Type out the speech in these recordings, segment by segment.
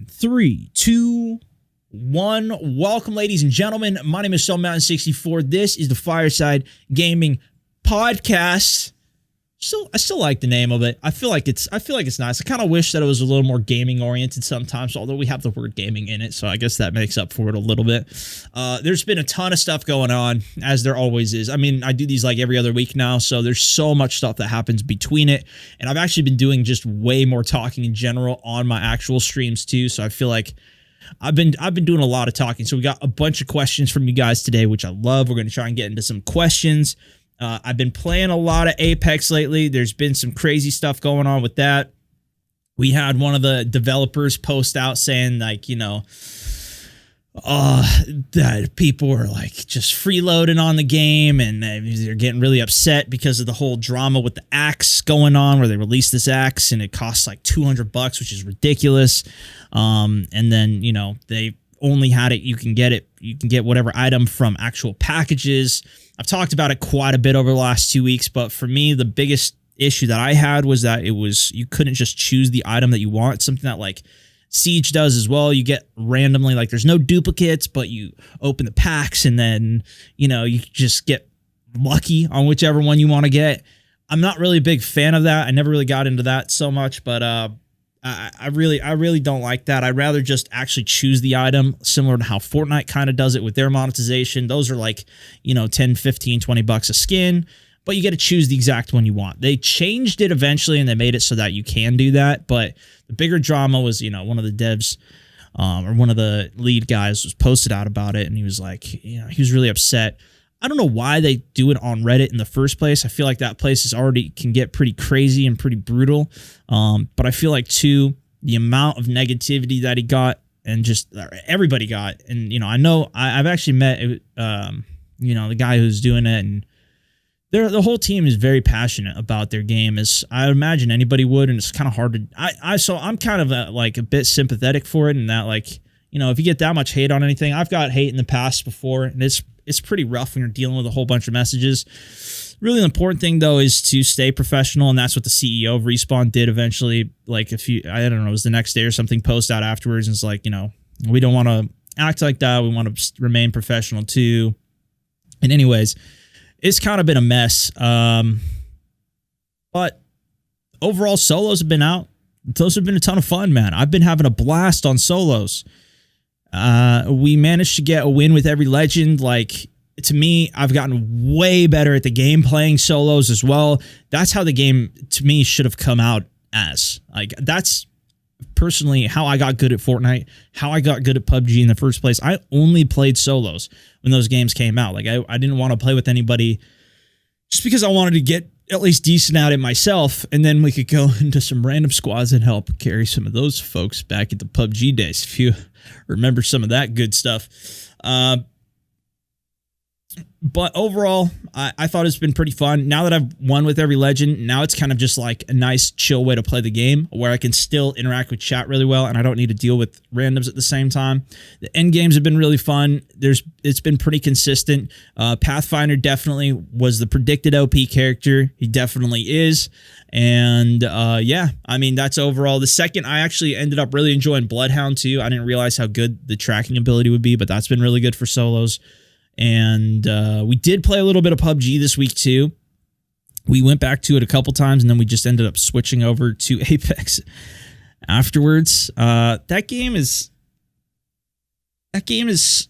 in 3, 2, 1. Welcome, ladies and gentlemen. My name is StoneMountain64. This is the Fireside Gaming Podcast. I still like the name of it. I feel like it's nice. I kind of wish that it was a little more gaming oriented sometimes, although we have the word gaming in it, so I guess that makes up for it a little bit. There's been a ton of stuff going on, as there always is. I mean, I do these like every other week now, so there's so much stuff that happens between it, and I've actually been doing just way more talking in general on my actual streams too, so I feel like I've been doing a lot of talking. So we got a bunch of questions from you guys today, which I love. We're going to try and get into some questions. I've been playing a lot of Apex lately. There's been some crazy stuff going on with that. We had one of the developers post out saying, like, you know, that people are like just freeloading on the game, and they're getting really upset because of the whole drama with the axe going on, where they released this axe and it costs like $200, which is ridiculous. And then, you know, they only had it. You can get whatever item from actual packages. I've talked about it quite a bit over the last 2 weeks, but for me, the biggest issue that I had was that you couldn't just choose the item that you want. It's something that like Siege does as well. You get randomly, like, there's no duplicates, but you open the packs and then, you know, you just get lucky on whichever one you want to get. I'm not really a big fan of that. I never really got into that so much, but I really don't like that. I'd rather just actually choose the item, similar to how Fortnite kind of does it with their monetization. Those are like, you know, 10, 15, $20 a skin, but you get to choose the exact one you want. They changed it eventually and they made it so that you can do that. But the bigger drama was, you know, one of the devs or one of the lead guys was posted out about it, and he was like, you know, he was really upset. I don't know why they do it on Reddit in the first place. I feel like that place can get pretty crazy and pretty brutal. But I feel like too, the amount of negativity that he got and just everybody got. And, you know, I've actually met, you know, the guy who's doing it, and the whole team is very passionate about their game, as I imagine anybody would. And it's kind of hard to, so I'm kind of like a bit sympathetic for it, and that, like, you know, if you get that much hate on anything, I've got hate in the past before, and it's pretty rough when you're dealing with a whole bunch of messages. Really important thing, though, is to stay professional, and that's what the CEO of Respawn did eventually. Like, I don't know, it was the next day or something, post out afterwards, and it's like, you know, we don't want to act like that. We want to remain professional, too. And anyways, it's kind of been a mess. But overall, solos have been out. Those have been a ton of fun, man. I've been having a blast on solos. We managed to get a win with every legend. Like, to me, I've gotten way better at the game playing solos as well. That's how the game, to me, should have come out as. Like, that's personally how I got good at Fortnite, how I got good at PUBG in the first place. I only played solos when those games came out. Like, I didn't want to play with anybody just because I wanted to get at least decent at it myself, and then we could go into some random squads and help carry some of those folks back at the PUBG days, if you remember some of that good stuff. But overall, I thought it's been pretty fun. Now that I've won with every legend, now it's kind of just like a nice, chill way to play the game, where I can still interact with chat really well, and I don't need to deal with randoms at the same time. The end games have been really fun. It's been pretty consistent. Pathfinder definitely was the predicted OP character. He definitely is. And yeah, I mean, that's overall. The second, I actually ended up really enjoying Bloodhound too. I didn't realize how good the tracking ability would be, but that's been really good for solos. And we did play a little bit of PUBG this week too. We went back to it a couple times, and then we just ended up switching over to Apex afterwards. That game is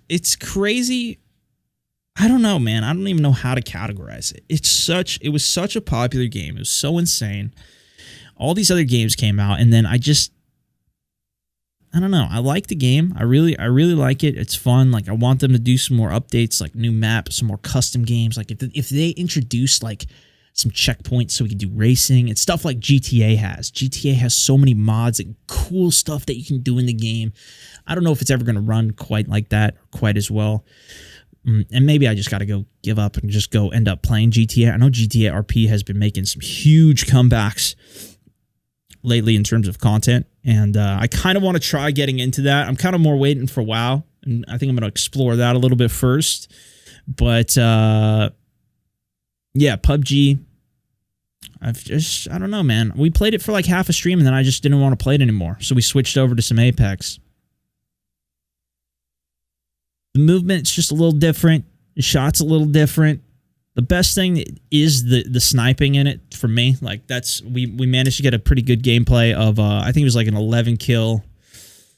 it's crazy. I don't know, man. I don't even know how to categorize it. It was such a popular game. It was so insane. All these other games came out, and then I don't know. I like the game. I really like it. It's fun. Like, I want them to do some more updates, like new maps, some more custom games. Like, if they introduce like some checkpoints so we can do racing and stuff like GTA has. GTA has so many mods and cool stuff that you can do in the game. I don't know if it's ever going to run quite like that, or quite as well. And maybe I just got to go give up and just go end up playing GTA. I know GTA RP has been making some huge comebacks lately in terms of content, and I kind of want to try getting into that. I'm kind of more waiting for WoW, and I think I'm going to explore that a little bit first. But yeah, PUBG, I don't know, man. We played it for like half a stream, and then I just didn't want to play it anymore, so we switched over to some Apex. The movement's just a little different. The shot's a little different. The best thing is the sniping in it for me. Like that's we managed to get a pretty good gameplay of I think it was like an 11 kill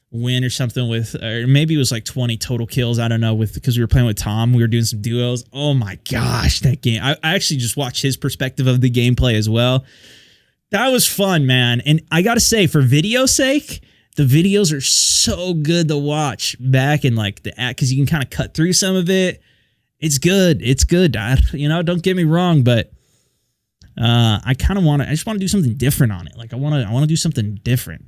win or something with, or maybe it was like 20 total kills. I don't know, because we were playing with Tom. We were doing some duos. Oh my gosh, that game! I actually just watched his perspective of the gameplay as well. That was fun, man. And I gotta say, for video sake, the videos are so good to watch back in like the act, because you can kind of cut through some of it. It's good. It's good. Don't get me wrong, but I kind of want to. I just want to do something different on it. Like I want to do something different.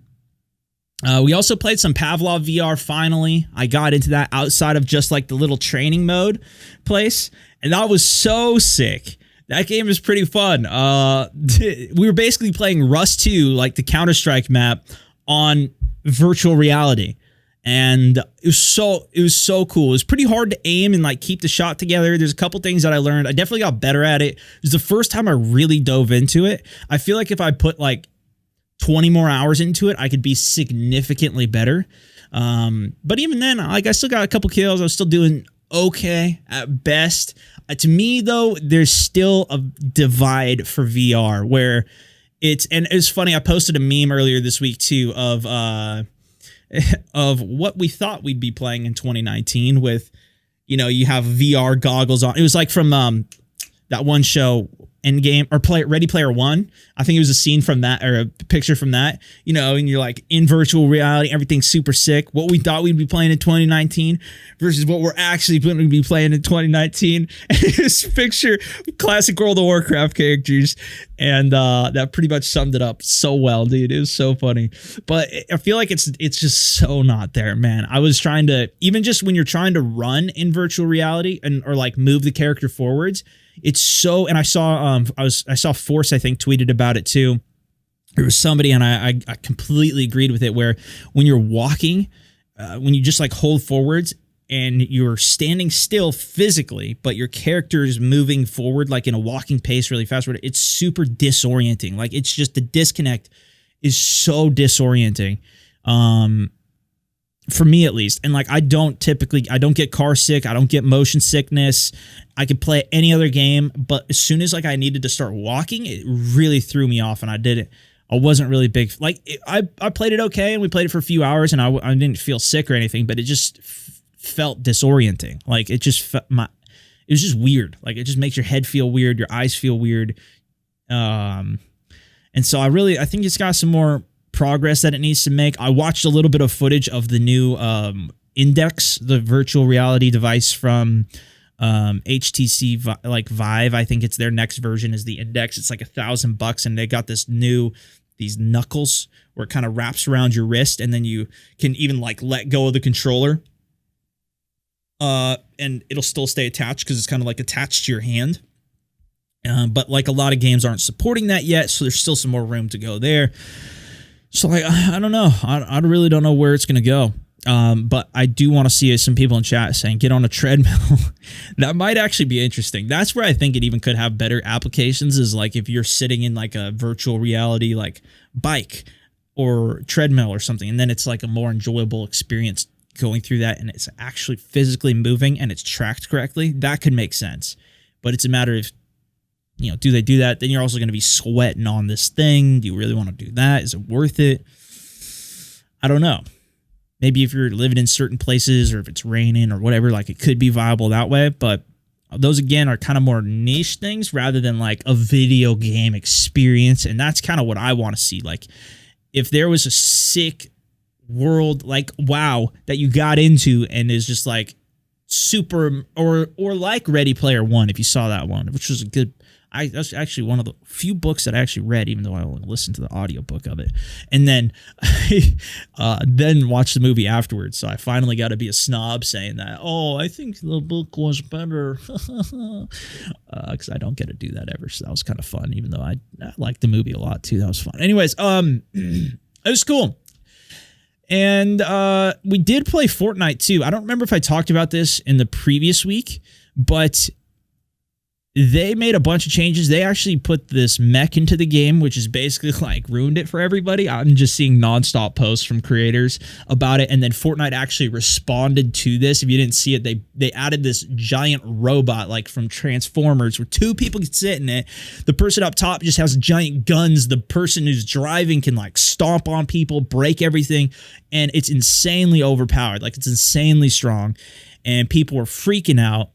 We also played some Pavlov VR. Finally, I got into that outside of just like the little training mode place, and that was so sick. That game is pretty fun. We were basically playing Rust 2, like the Counter-Strike map, on virtual reality. And it was so cool. It was pretty hard to aim and like keep the shot together. There's a couple things that I learned. I definitely got better at it. It was the first time I really dove into it. I feel like if I put like 20 more hours into it, I could be significantly better. But even then, like I still got a couple kills. I was still doing okay at best. To me though, there's still a divide for VR where and it's funny. I posted a meme earlier this week too of what we thought we'd be playing in 2019 with, you have VR goggles on. It was like from that one show, Endgame, or Ready Player One. I think it was a scene from that, or a picture from that, and you're like in virtual reality, everything's super sick. What we thought we'd be playing in 2019 versus what we're actually going to be playing in 2019. And this picture, classic World of Warcraft characters. And that pretty much summed it up so well, dude. It was so funny. But I feel like it's just so not there, man. I was trying to, even just when you're trying to run in virtual reality or like move the character forwards, it's so, and I saw Force, I think, tweeted about it too. There was somebody, and I completely agreed with it, where when you're walking, when you just like hold forwards and you're standing still physically, but your character is moving forward like in a walking pace really fast, it's super disorienting. Like it's just, the disconnect is so disorienting. For me at least. And like I don't get car sick, I don't get motion sickness. I could play any other game, but as soon as like I needed to start walking, it really threw me off, and I didn't. I wasn't really big. Like I played it okay, and we played it for a few hours, and I didn't feel sick or anything, but it just felt disorienting. Like it was just weird. Like it just makes your head feel weird, your eyes feel weird. And so I think it's got some more progress that it needs to make. I watched a little bit of footage of the new Index, the virtual reality device from HTC Vive. I think it's their next version is the Index. It's like $1,000, and they got these knuckles where it kind of wraps around your wrist, and then you can even like let go of the controller, and it'll still stay attached because it's kind of like attached to your hand. But like a lot of games aren't supporting that yet, so there's still some more room to go there. So like, I don't know. I really don't know where it's going to go. But I do want to see some people in chat saying, get on a treadmill. That might actually be interesting. That's where I think it even could have better applications, is like if you're sitting in like a virtual reality, like bike or treadmill or something, and then it's like a more enjoyable experience going through that, and it's actually physically moving and it's tracked correctly. That could make sense. But it's a matter of, do they do that? Then you're also going to be sweating on this thing. Do you really want to do that? Is it worth it? I don't know. Maybe if you're living in certain places, or if it's raining or whatever, like it could be viable that way. But those, again, are kind of more niche things rather than like a video game experience. And that's kind of what I want to see. Like if there was a sick world like WoW that you got into and is just like super, or like Ready Player One, if you saw that one, which was a good, that's actually one of the few books that I actually read, even though I only listened to the audiobook of it. And then then watched the movie afterwards. So I finally got to be a snob saying that, I think the book was better. Because I don't get to do that ever. So that was kind of fun, even though I liked the movie a lot too. That was fun. Anyways, it was cool. And we did play Fortnite too. I don't remember if I talked about this in the previous week, but they made a bunch of changes. They actually put this mech into the game, which is basically like ruined it for everybody. I'm just seeing nonstop posts from creators about it. And then Fortnite actually responded to this. If you didn't see it, they added this giant robot like from Transformers where two people can sit in it. The person up top just has giant guns. The person who's driving can like stomp on people, break everything. And it's insanely overpowered. Like it's insanely strong. And people were freaking out.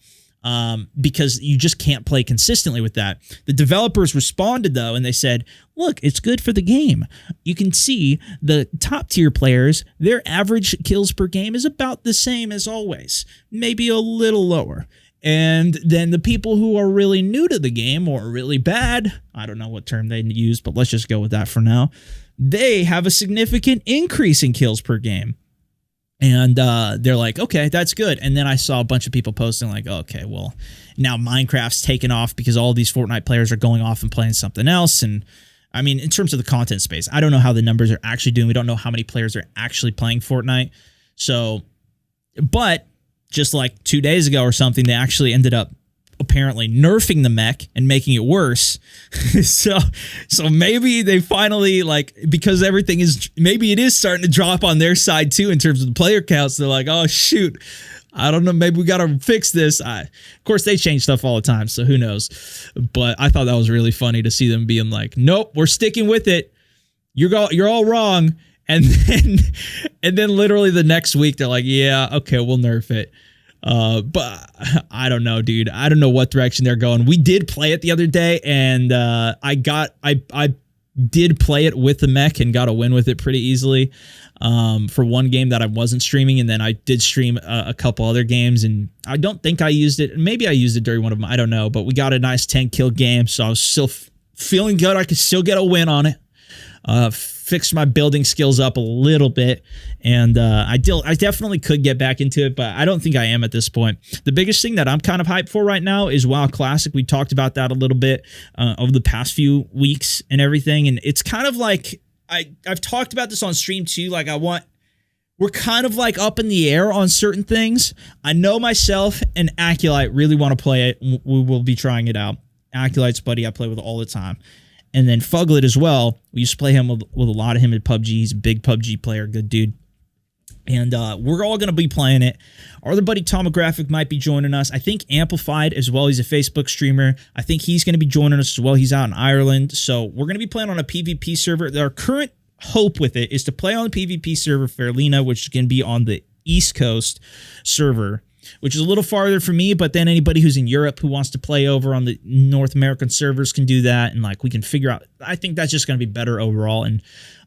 Because you just can't play consistently with that. The developers responded, though, and they said, look, it's good for the game. You can see the top tier players, their average kills per game is about the same as always, maybe a little lower. And then the people who are really new to the game or really bad, I don't know what term they use, but let's just go with that for now, they have a significant increase in kills per game. And they're like, okay, that's good. And then I saw a bunch of people posting like, okay, well, now Minecraft's taken off because all these Fortnite players are going off and playing something else. And I mean, in terms of the content space, I don't know how the numbers are actually doing. We don't know how many players are actually playing Fortnite. So, but just like 2 days ago or something, they actually ended up apparently nerfing the mech and making it worse. so maybe they finally, like, because everything is, maybe it is starting to drop on their side too in terms of the player counts. They're like, oh shoot, I don't know, maybe we got to fix this. Of course they change stuff all the time, so who knows. But I thought that was really funny to see them being like, nope, we're sticking with it. You're all wrong. And then literally the next week they're like, yeah, okay, we'll nerf it. But I don't know, dude. I don't know what direction they're going. We did play it the other day, and I did play it with the mech and got a win with it pretty easily. For one game that I wasn't streaming, and then I did stream a couple other games, and I don't think I used it. Maybe I used it during one of them. I don't know, but we got a nice 10 kill game, so I was still feeling good. I could still get a win on it. Fixed my building skills up a little bit, and I definitely could get back into it, but I don't think I am at this point. The biggest thing that I'm kind of hyped for right now is WoW Classic. We talked about that a little bit over the past few weeks and everything, and it's kind of like I've talked about this on stream too. Like we're kind of like up in the air on certain things. I know myself and Aculite really want to play it. We will be trying it out. Aculite's buddy I play with all the time. And then Fuglet as well. We used to play him with a lot of him in PUBG. He's a big PUBG player, good dude. And we're all going to be playing it. Our other buddy Tomographic might be joining us. I think Amplified as well. He's a Facebook streamer. I think he's going to be joining us as well. He's out in Ireland. So we're going to be playing on a PvP server. Our current hope with it is to play on the PvP server Fairlina, which is going to be on the East Coast server, which is a little farther for me, but then anybody who's in Europe who wants to play over on the North American servers can do that, and like we can figure out. I think that's just going to be better overall, and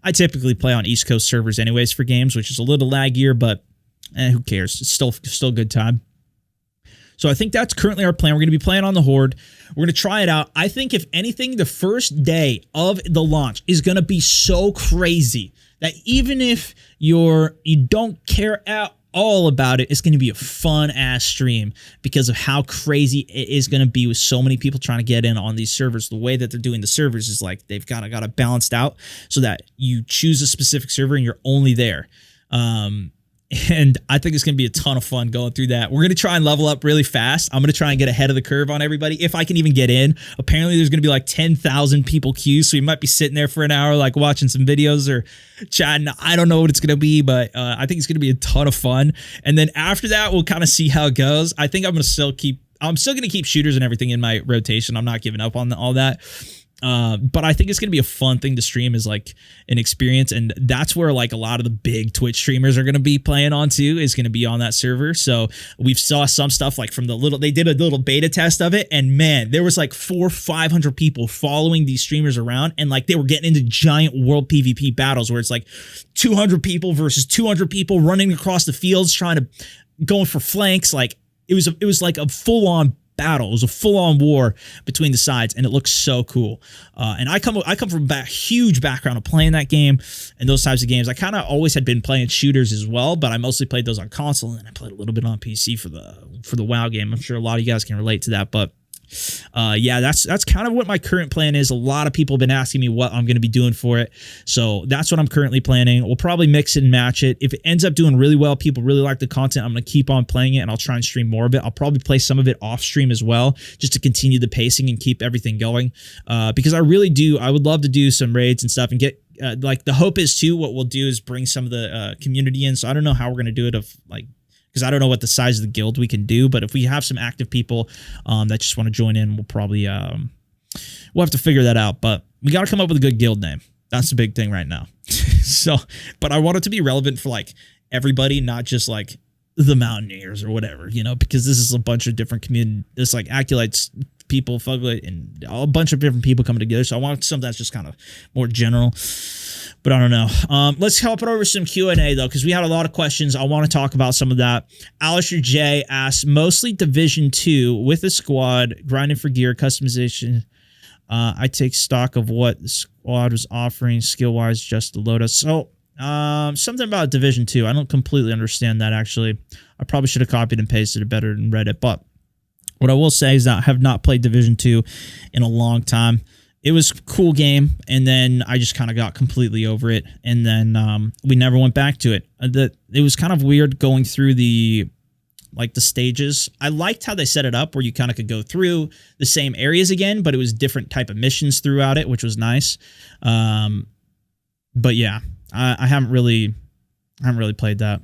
I typically play on East Coast servers anyways for games, which is a little laggier, but who cares? It's still a good time. So I think that's currently our plan. We're going to be playing on the Horde. We're going to try it out. I think if anything, the first day of the launch is going to be so crazy that even if you don't care at all about it, it's going to be a fun ass stream because of how crazy it is going to be with so many people trying to get in on these servers. The way that they're doing the servers is like they've got it balanced out so that you choose a specific server and you're only there. And I think it's going to be a ton of fun going through that. We're going to try and level up really fast. I'm going to try and get ahead of the curve on everybody if I can even get in. Apparently, there's going to be like 10,000 people queue, so you might be sitting there for an hour like watching some videos or chatting. I don't know what it's going to be, but I think it's going to be a ton of fun. And then after that, we'll kind of see how it goes. I think I'm still going to keep shooters and everything in my rotation. I'm not giving up on all that. But I think it's going to be a fun thing to stream as like an experience. And that's where like a lot of the big Twitch streamers are going to be playing on too, is going to be on that server. So we've saw some stuff like from they did a little beta test of it. And man, there was like 400-500 people following these streamers around. And like they were getting into giant world PvP battles where it's like 200 people versus 200 people running across the fields, going for flanks. Like it was like a full on battle. It was a full-on war between the sides, and it looks so cool. And I come from a huge background of playing that game and those types of games. I kind of always had been playing shooters as well, but I mostly played those on console, and I played a little bit on PC for the WoW game. I'm sure a lot of you guys can relate to that, but Yeah, that's kind of what my current plan is. A lot of people have been asking me what I'm going to be doing for it. So that's what I'm currently planning. We'll probably mix and match it. If it ends up doing really well, people really like the content, I'm going to keep on playing it and I'll try and stream more of it. I'll probably play some of it off stream as well, just to continue the pacing and keep everything going. Because I would love to do some raids and stuff and get, like the hope is too, what we'll do is bring some of the community in. So I don't know how we're going to do it because I don't know what the size of the guild we can do, but if we have some active people that just want to join in, we'll probably we'll have to figure that out. But we got to come up with a good guild name. That's the big thing right now. So, but I want it to be relevant for like everybody, not just like the Mountaineers or whatever, because this is a bunch of different community. It's like Acolytes, people, Fuglite, and a bunch of different people coming together. So I want something that's just kind of more general. But I don't know. Let's hop it over some Q&A, though, because we had a lot of questions. I want to talk about some of that. Alistair J asks, mostly Division 2 with a squad, grinding for gear, customization. I take stock of what the squad was offering skill-wise just to load us. So something about Division 2. I don't completely understand that, actually. I probably should have copied and pasted it better and read it. But what I will say is that I have not played Division 2 in a long time. It was a cool game, and then I just kind of got completely over it, and then we never went back to it. It was kind of weird going through the stages. I liked how they set it up where you kind of could go through the same areas again, but it was different type of missions throughout it, which was nice. But yeah, I haven't really played that.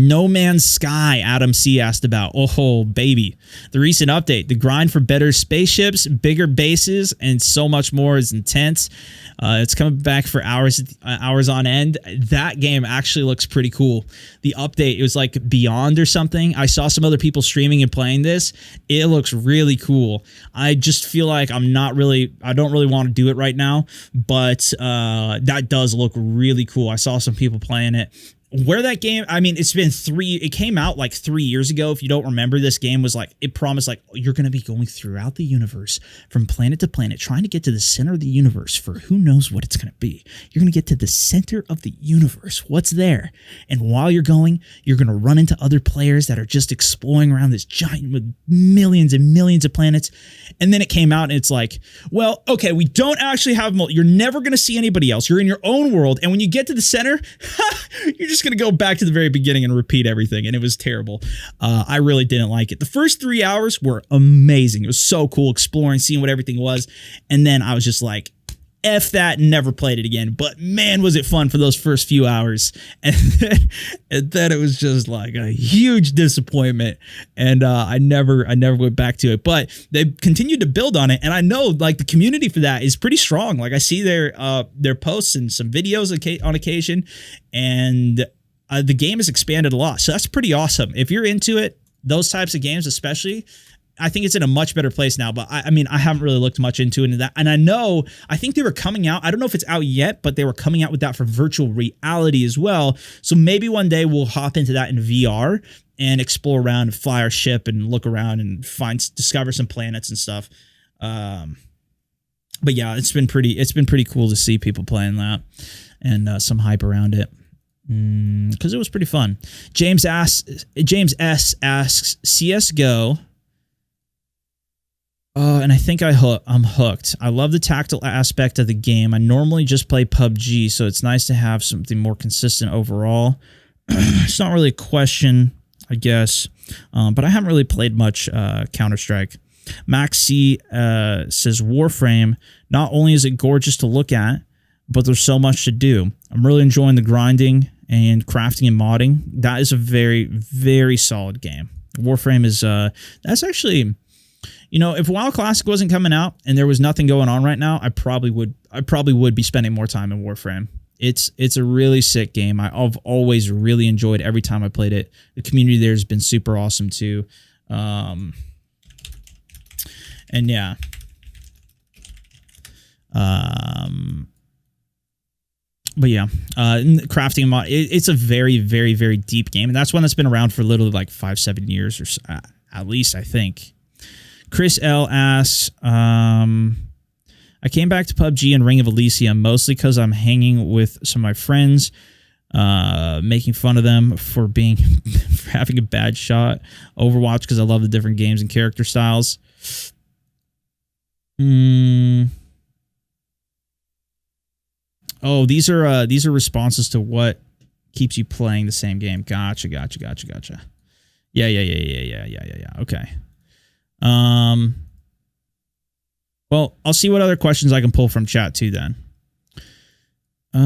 No Man's Sky, Adam C. asked about. Oh, baby. The recent update. The grind for better spaceships, bigger bases, and so much more is intense. It's coming back for hours on end. That game actually looks pretty cool. The update, it was like Beyond or something. I saw some other people streaming and playing this. It looks really cool. I just feel like I don't really want to do it right now, but that does look really cool. I saw some people playing it. Where that game, I mean, it came out like 3 years ago. If you don't remember, this game was like, it promised like, you're going to be going throughout the universe from planet to planet, trying to get to the center of the universe for who knows what it's going to be. You're going to get to the center of the universe. What's there? And while you're going, you're going to run into other players that are just exploring around this giant with millions and millions of planets. And then it came out and it's like, well, okay, we don't actually have, you're never going to see anybody else. You're in your own world. And when you get to the center, you're just going to go back to the very beginning and repeat everything. And it was terrible. I really didn't like it. The first 3 hours were amazing. It was so cool exploring, seeing what everything was. And then I was just like, F that, never played it again. But man, was it fun for those first few hours. And then it was just like a huge disappointment. And I never went back to it. But they continued to build on it. And I know like the community for that is pretty strong. Like I see their posts and some videos on occasion. And the game has expanded a lot. So that's pretty awesome. If you're into it, those types of games especially, I think it's in a much better place now, but I mean, I haven't really looked much into that. And I think they were coming out. I don't know if it's out yet, but they were coming out with that for virtual reality as well. So maybe one day we'll hop into that in VR and explore around and fly our ship and look around and discover some planets and stuff. But yeah, it's been pretty cool to see people playing that and some hype around it. Because it was pretty fun. James S asks CSGO. And I think I'm hooked. I love the tactile aspect of the game. I normally just play PUBG, so it's nice to have something more consistent overall. It's not really a question, I guess, but I haven't really played much Counter-Strike. Max C says Warframe, not only is it gorgeous to look at, but there's so much to do. I'm really enjoying the grinding and crafting and modding. That is a very, very solid game. Warframe is, that's actually... if WoW Classic wasn't coming out and there was nothing going on right now, I probably would be spending more time in Warframe. It's a really sick game. I've always really enjoyed every time I played it. The community there has been super awesome too. And yeah. But yeah, crafting and mod, it's a very, very, very deep game. And that's one that's been around for literally like 5-7 years or at least, I think. Chris L asks, I came back to PUBG and Ring of Elysium mostly because I'm hanging with some of my friends. making fun of them for being for having a bad shot. Overwatch because I love the different games and character styles. Oh, these are responses to what keeps you playing the same game. Gotcha. Yeah. Okay. Well, I'll see what other questions I can pull from chat too then. I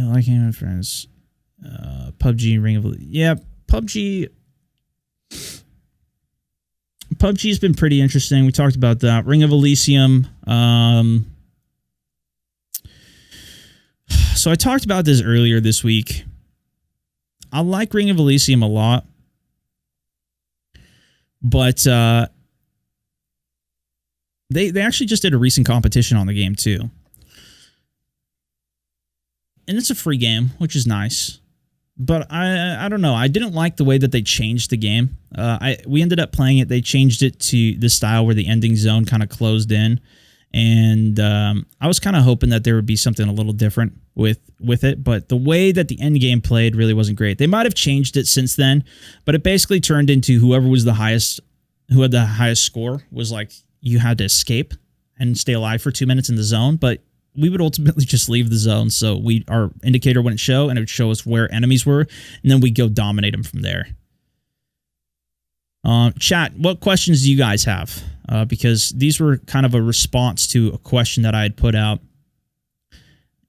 like hanging with friends. PUBG, Ring of... Yeah, PUBG's been pretty interesting. We talked about that. Ring of Elysium. So I talked about this earlier this week. I like Ring of Elysium a lot. But they actually just did a recent competition on the game too. And it's a free game, which is nice. But I don't know. I didn't like the way that they changed the game. We ended up playing it. They changed it to the style where the ending zone kind of closed in. And I was kind of hoping that there would be something a little different with it. But the way that the end game played really wasn't great. They might have changed it since then. But it basically turned into who had the highest score was like you had to escape and stay alive for 2 minutes in the zone. But we would ultimately just leave the zone, so our indicator wouldn't show, and it would show us where enemies were, and then we'd go dominate them from there. Chat, what questions do you guys have? Because these were kind of a response to a question that I had put out,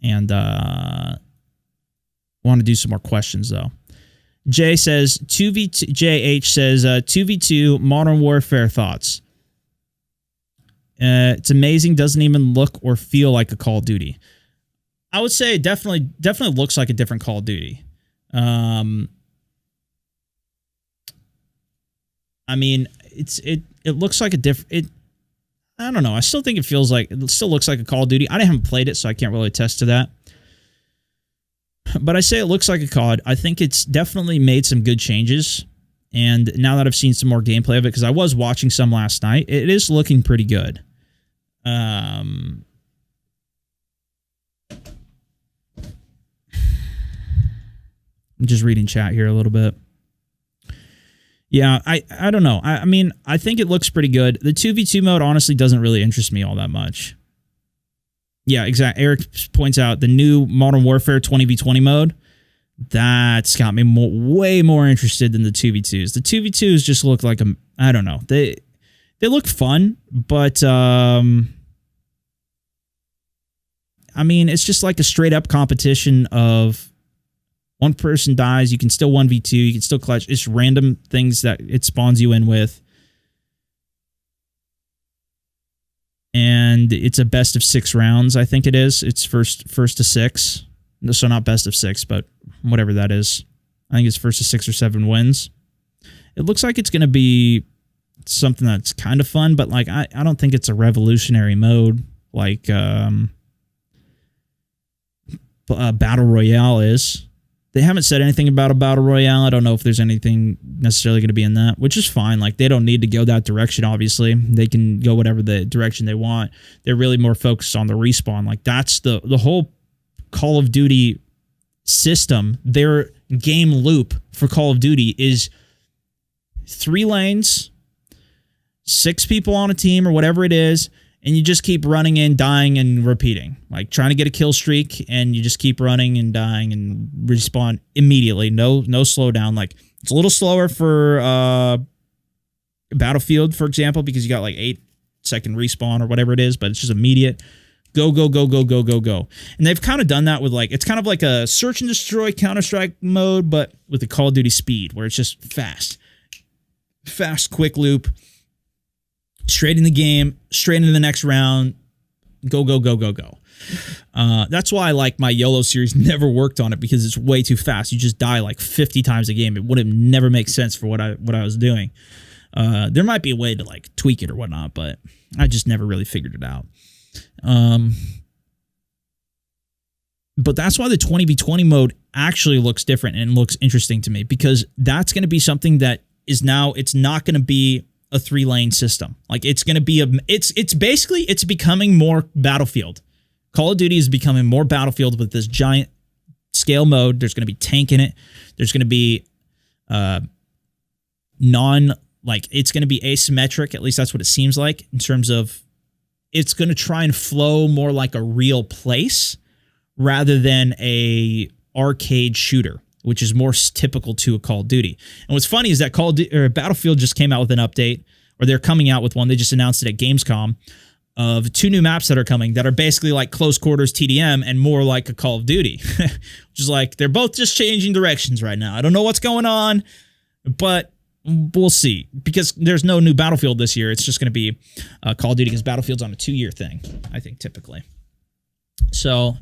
and want to do some more questions, though. Jay says, 2v2, JH says, 2v2 Modern Warfare thoughts. It's amazing. Doesn't even look or feel like a Call of Duty. I would say it definitely looks like a different Call of Duty. I mean, it looks like a different. I don't know. I still think it still looks like a Call of Duty. I haven't played it, so I can't really attest to that. But I say it looks like a COD. I think it's definitely made some good changes. And now that I've seen some more gameplay of it, because I was watching some last night, it is looking pretty good. I'm just reading chat here a little bit. Yeah, I don't know. I mean, I think it looks pretty good. The 2v2 mode honestly doesn't really interest me all that much. Yeah, exactly. Eric points out the new Modern Warfare 20v20 mode. That's got me way more interested than the 2v2s. The 2v2s just look like I don't know. They look fun, but I mean, it's just like a straight up competition of one person dies, you can still 1v2, you can still clutch. It's random things that it spawns you in with. And it's a best of 6 rounds, I think it is. It's first to 6. So not best of 6, but whatever that is. I think it's first to 6 or 7 wins. It looks like it's going to be something that's kind of fun, but like I don't think it's a revolutionary mode like Battle Royale is. They haven't said anything about a Battle Royale. I don't know if there's anything necessarily going to be in that, which is fine. Like, they don't need to go that direction, obviously. They can go whatever the direction they want. They're really more focused on the respawn. Like, that's the whole Call of Duty system. Their game loop for Call of Duty is 3 lanes, 6 people on a team or whatever it is, and you just keep running in, dying, and repeating. Like, trying to get a kill streak, and you just keep running and dying and respawn immediately. No slowdown. Like, it's a little slower for Battlefield, for example, because you got like 8-second respawn or whatever it is, but it's just immediate. Go, go, go, go, go, go, go. And they've kind of done that with like, it's kind of like a search and destroy Counter-Strike mode, but with the Call of Duty speed, where it's just fast, quick loop. Straight in the game, straight into the next round, go, go, go, go, go. That's why like my YOLO series never worked on it, because it's way too fast. You just die like 50 times a game. It wouldn't never make sense for what I was doing. There might be a way to like tweak it or whatnot, but I just never really figured it out. But that's why the 20v20 mode actually looks different and looks interesting to me, because that's going to be something that is now, it's not going to be a 3-lane system. Like, it's going to be it's basically, it's becoming more Battlefield Call of Duty is becoming more Battlefield with this giant scale mode. There's going to be tank in it. There's going to be it's going to be asymmetric. At least that's what it seems like in terms of it's going to try and flow more like a real place rather than a arcade shooter, which is more typical to a Call of Duty. And what's funny is that Battlefield just came out with an update, or they're coming out with one. They just announced it at Gamescom, of 2 new maps that are coming that are basically like close quarters TDM and more like a Call of Duty, which is like they're both just changing directions right now. I don't know what's going on, but we'll see, because there's no new Battlefield this year. It's just going to be Call of Duty, because Battlefield's on a 2-year thing, I think, typically. So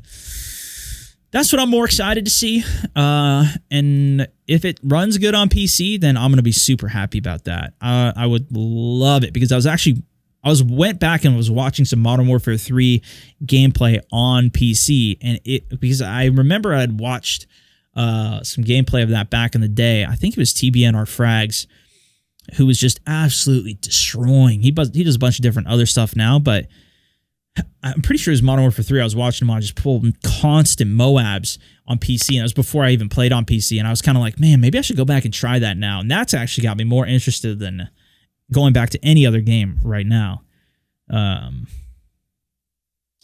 that's what I'm more excited to see. And if it runs good on PC, then I'm going to be super happy about that. I would love it, because I went back and was watching some Modern Warfare 3 gameplay on PC, and because I remember I had watched some gameplay of that back in the day. I think it was TBNR Frags, who was just absolutely destroying. He does a bunch of different other stuff now, but I'm pretty sure it was Modern Warfare 3. I was watching him on just pull constant Moabs on PC, and it was before I even played on PC, and I was kind of like, man, maybe I should go back and try that now. And that's actually got me more interested than going back to any other game right now.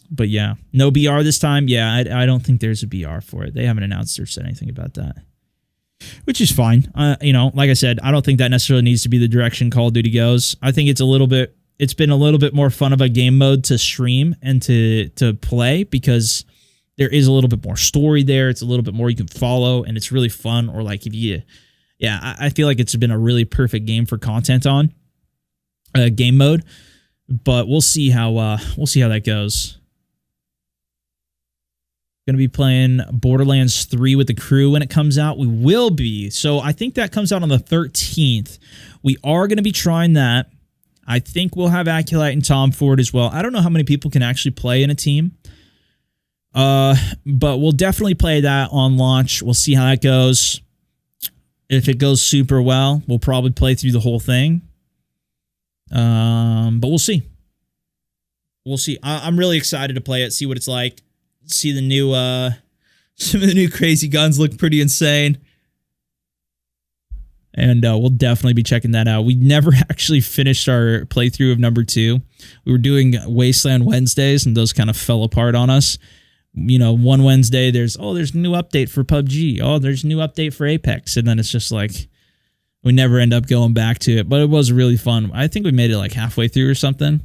But yeah, no BR this time. Yeah, I don't think there's a BR for it. They haven't announced or said anything about that, which is fine. Like I said, I don't think that necessarily needs to be the direction Call of Duty goes. I think it's been a little bit more fun of a game mode to stream and to play, because there is a little bit more story there. It's a little bit more you can follow, and it's really fun. Or like I feel like it's been a really perfect game for content on game mode, but we'll see how that goes. Going to be playing Borderlands 3 with the crew when it comes out. We will be. So I think that comes out on the 13th. We are going to be trying that. I think we'll have Aculite and Tom Ford as well. I don't know how many people can actually play in a team. But we'll definitely play that on launch. We'll see how that goes. If it goes super well, we'll probably play through the whole thing. But we'll see. We'll see. I'm really excited to play it, see what it's like. See the new some of the new crazy guns look pretty insane. And we'll definitely be checking that out. We never actually finished our playthrough of number 2. We were doing Wasteland Wednesdays, and those kind of fell apart on us. One Wednesday there's a new update for PUBG. Oh, there's a new update for Apex. And then it's just like we never end up going back to it. But it was really fun. I think we made it like halfway through or something.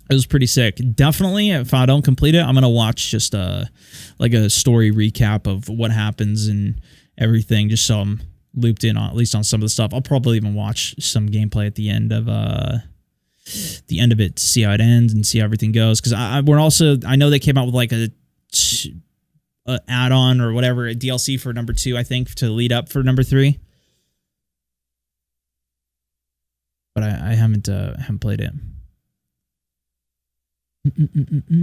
It was pretty sick. Definitely, if I don't complete it, I'm going to watch just like a story recap of what happens and everything, just so I'm looped in on at least on some of the stuff. I'll probably even watch some gameplay at the end of it to see how it ends and see how everything goes. Because I know they came out with like a add-on or whatever, a DLC for number 2, I think, to lead up for number 3. But I haven't played it. Do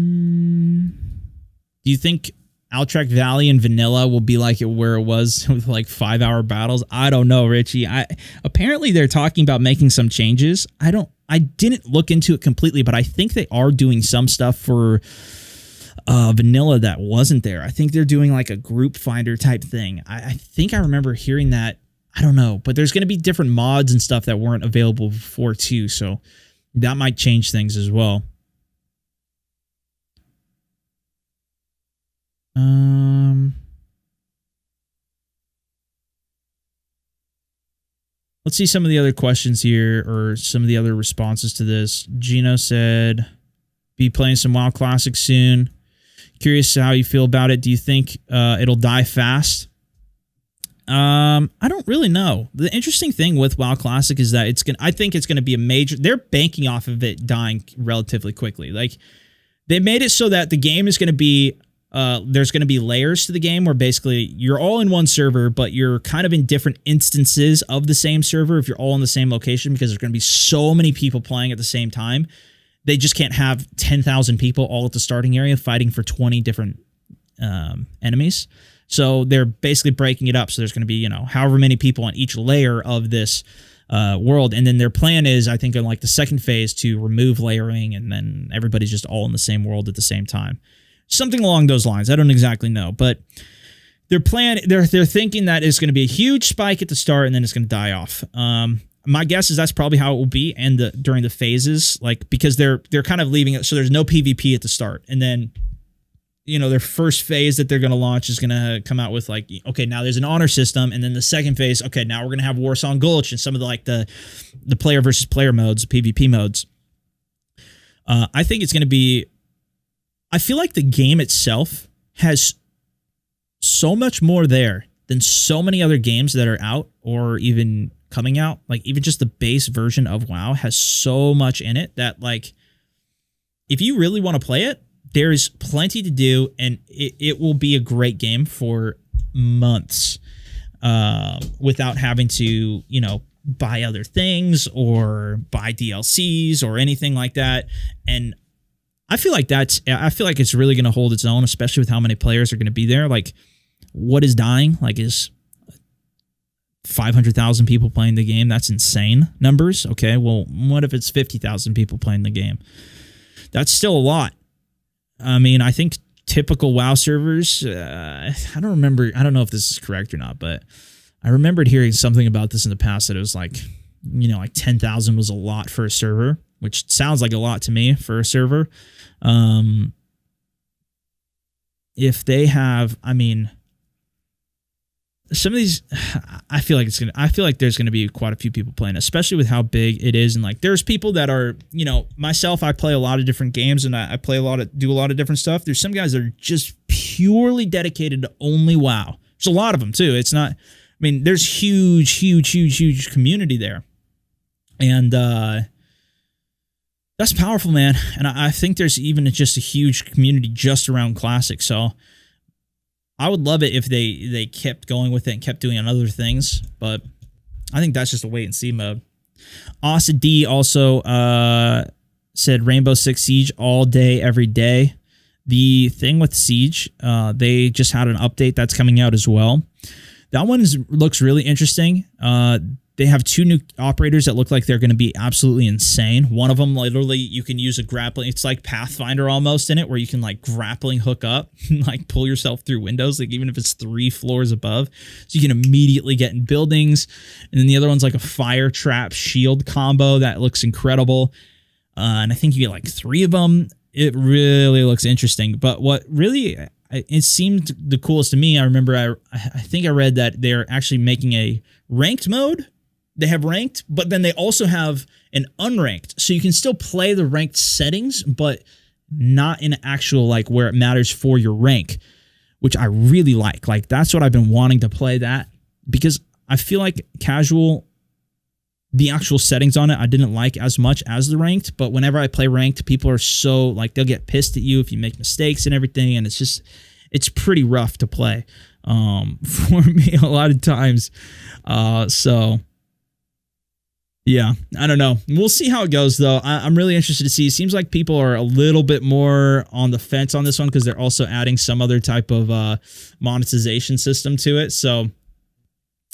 you think Outtrack Valley and Vanilla will be like it where it was with like 5-hour battles? I don't know, Richie. Apparently they're talking about making some changes. I didn't look into it completely, but I think they are doing some stuff for Vanilla that wasn't there. I think they're doing like a group finder type thing. I think I remember hearing that. I don't know, but there's going to be different mods and stuff that weren't available before too, so that might change things as well. Let's see some of the other questions here, or some of the other responses to this. Gino said, be playing some WoW Classic soon. Curious how you feel about it. Do you think it'll die fast? I don't really know. The interesting thing with WoW Classic is that I think it's gonna be a major. They're banking off of it dying relatively quickly. Like, they made it so that the game is gonna be there's going to be layers to the game where basically you're all in one server, but you're kind of in different instances of the same server if you're all in the same location, because there's going to be so many people playing at the same time. They just can't have 10,000 people all at the starting area fighting for 20 different enemies. So they're basically breaking it up. So there's going to be, however many people on each layer of this world. And then their plan is, I think, in like the second phase to remove layering, and then everybody's just all in the same world at the same time. something along those lines. I don't exactly know, but they're thinking that it's going to be a huge spike at the start and then it's going to die off. My guess is that's probably how it will be, and during the phases, like, because they're kind of leaving it so there's no PvP at the start, and then their first phase that they're going to launch is going to come out with like, okay, now there's an honor system, and then the second phase, okay, now we're going to have Warsong Gulch and some of the player versus player modes, PvP modes. I think it's going to be. I feel like the game itself has so much more there than so many other games that are out or even coming out. Like, even just the base version of WoW has so much in it that, like, if you really want to play it, there's plenty to do, and it will be a great game for months without having to, buy other things or buy DLCs or anything like that. And I feel like it's really going to hold its own, especially with how many players are going to be there. Like, what is dying? Like, is 500,000 people playing the game? That's insane numbers. Okay, well, what if it's 50,000 people playing the game? That's still a lot. I mean, I think typical WoW servers, I don't know if this is correct or not, but I remembered hearing something about this in the past, that it was like, like 10,000 was a lot for a server, which sounds like a lot to me for a server. If they have, I mean, some of these, I feel like there's gonna be quite a few people playing, especially with how big it is. And like, there's people that are, myself, I play a lot of different games and I do a lot of different stuff. There's some guys that are just purely dedicated to only WoW. There's a lot of them too. It's not, I mean, there's huge community there, and that's powerful, man. And I think there's even just a huge community just around Classic. So I would love it if they kept going with it and kept doing other things, but I think that's just a wait and see mode. Asa D also said Rainbow Six Siege all day, every day. The thing with Siege, they just had an update that's coming out as well. That one looks really interesting. They have two new operators that look like they're going to be absolutely insane. One of them, literally, you can use a grappling. It's like Pathfinder almost in it, where you can like grappling hook up and like pull yourself through windows, like even if it's 3 floors above. So you can immediately get in buildings. And then the other one's like a fire trap shield combo that looks incredible. And I think you get like 3 of them. It really looks interesting. But what really, it seemed the coolest to me, I remember I think I read that they're actually making a ranked mode. They have ranked, but then they also have an unranked. So you can still play the ranked settings, but not in actual, like, where it matters for your rank, which I really like. Like, that's what I've been wanting to play, that, because I feel like casual, the actual settings on it, I didn't like as much as the ranked, but whenever I play ranked, people are so, like, they'll get pissed at you if you make mistakes and everything, and it's pretty rough to play for me a lot of times. So yeah, I don't know. We'll see how it goes, though. I'm really interested to see. It seems like people are a little bit more on the fence on this one because they're also adding some other type of monetization system to it. So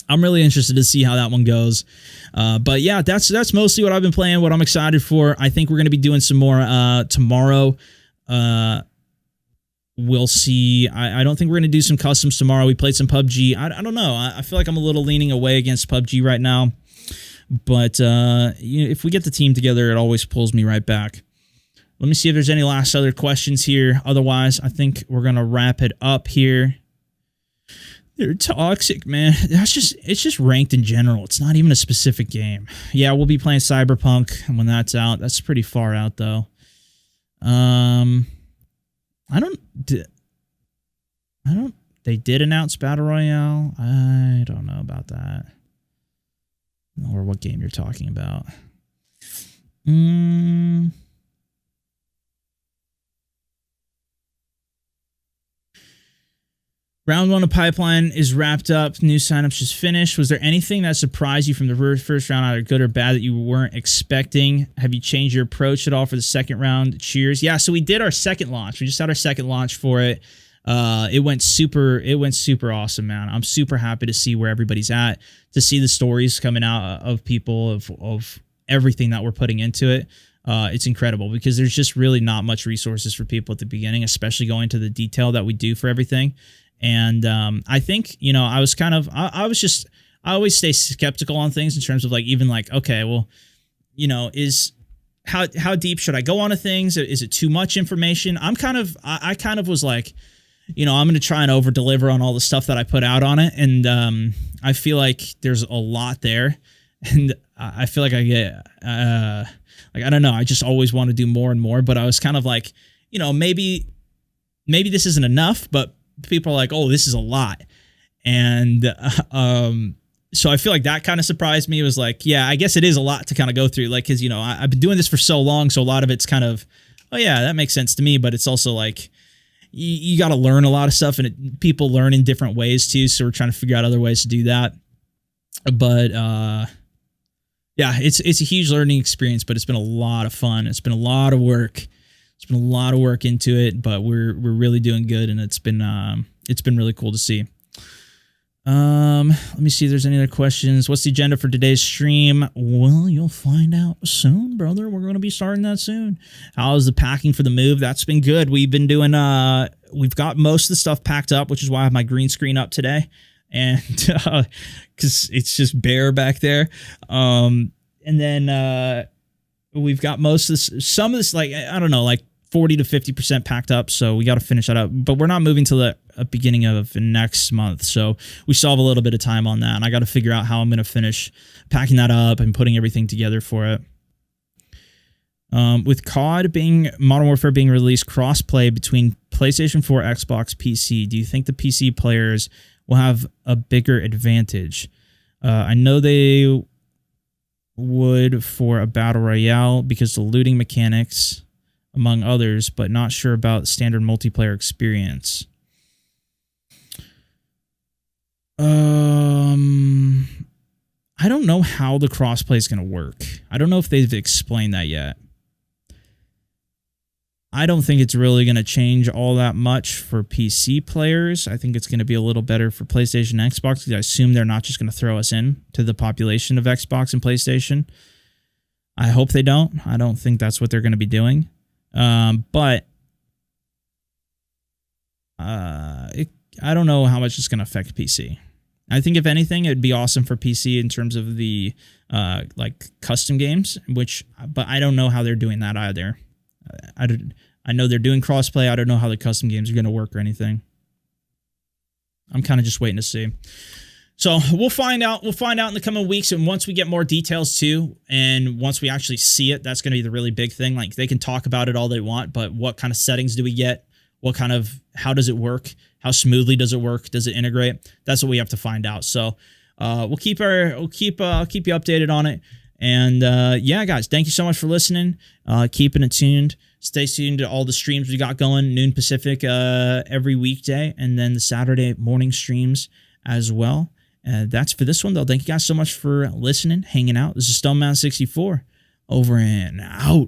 I'm really interested to see how that one goes. But yeah, that's mostly what I've been playing, what I'm excited for. I think we're going to be doing some more tomorrow. We'll see. I don't think we're going to do some customs tomorrow. We played some PUBG. I don't know. I feel like I'm a little leaning away against PUBG right now. But if we get the team together, it always pulls me right back. Let me see if there's any last other questions here. Otherwise, I think we're going to wrap it up here. They're toxic, man. It's just ranked in general. It's not even a specific game. Yeah, we'll be playing Cyberpunk when that's out. That's pretty far out, though. They did announce Battle Royale. I don't know about that. Or what game you're talking about. Round 1 of Pipeline is wrapped up. New signups just finished. Was there anything that surprised you from the first round, either good or bad, that you weren't expecting? Have you changed your approach at all for the second round? Cheers. Yeah, so we did our second launch. We just had our second launch for it. It went super awesome, man. I'm super happy to see where everybody's at, to see the stories coming out of people of everything that we're putting into it. it's incredible because there's just really not much resources for people at the beginning, especially going to the detail that we do for everything. And I think, you know, I was kind of, I always stay skeptical on things in terms of like, even like, okay, well, you know, how deep should I go onto things? Is it too much information? I kind of was like, you know, I'm going to try and over deliver on all the stuff that I put out on it. And I feel like there's a lot there. And I feel like I get, like, I don't know. I just always want to do more and more, but I was kind of like, you know, maybe this isn't enough, but people are like, oh, this is a lot. And, so I feel like that kind of surprised me. It was like, yeah, I guess it is a lot to kind of go through. Like, cause you know, I've been doing this for so long. So a lot of it's kind of, oh yeah, that makes sense to me. But it's also like, you got to learn a lot of stuff, and people learn in different ways too. So we're trying to figure out other ways to do that. But, yeah, it's a huge learning experience, but it's been a lot of fun. It's been a lot of work. It's been a lot of work into it, but we're really doing good, and it's been really cool to see. Let me see if there's any other questions. What's the agenda for today's stream? Well, you'll find out soon, brother. We're going to be starting that soon. How's the packing for the move? That's been good. We've been doing, we've got most of the stuff packed up, which is why I have my green screen up today. And, cause it's just bare back there. And then, we've got most of this, some of this, like, I don't know, like 40 to 50% packed up. So we got to finish that up, but we're not moving till the beginning of next month. So we still have a little bit of time on that. And I got to figure out how I'm going to finish packing that up and putting everything together for it. With Modern Warfare being released cross-play between PlayStation 4, Xbox, PC, do you think the PC players will have a bigger advantage? I know they would for a battle royale because the looting mechanics, among others, but not sure about standard multiplayer experience. I don't know how the crossplay is going to work. I don't know if they've explained that yet. I don't think it's really going to change all that much for PC players. I think it's going to be a little better for PlayStation and Xbox, because I assume they're not just going to throw us in to the population of Xbox and PlayStation. I hope they don't. I don't think that's what they're going to be doing. But I don't know how much it's going to affect PC. I think if anything, it'd be awesome for PC in terms of the like custom games, but I don't know how they're doing that either. I know they're doing crossplay. I don't know how the custom games are going to work or anything. I'm kind of just waiting to see. So we'll find out. We'll find out in the coming weeks, and once we get more details too, and once we actually see it, that's going to be the really big thing. Like, they can talk about it all they want, but what kind of settings do we get? How does it work? How smoothly does it work? Does it integrate? That's what we have to find out. So we'll keep you updated on it. And yeah, guys, thank you so much for listening. Keeping it tuned. Stay tuned to all the streams we got going, noon Pacific every weekday, and then the Saturday morning streams as well. That's for this one, though. Thank you guys so much for listening, hanging out. This is StoneMountain 64, over and out.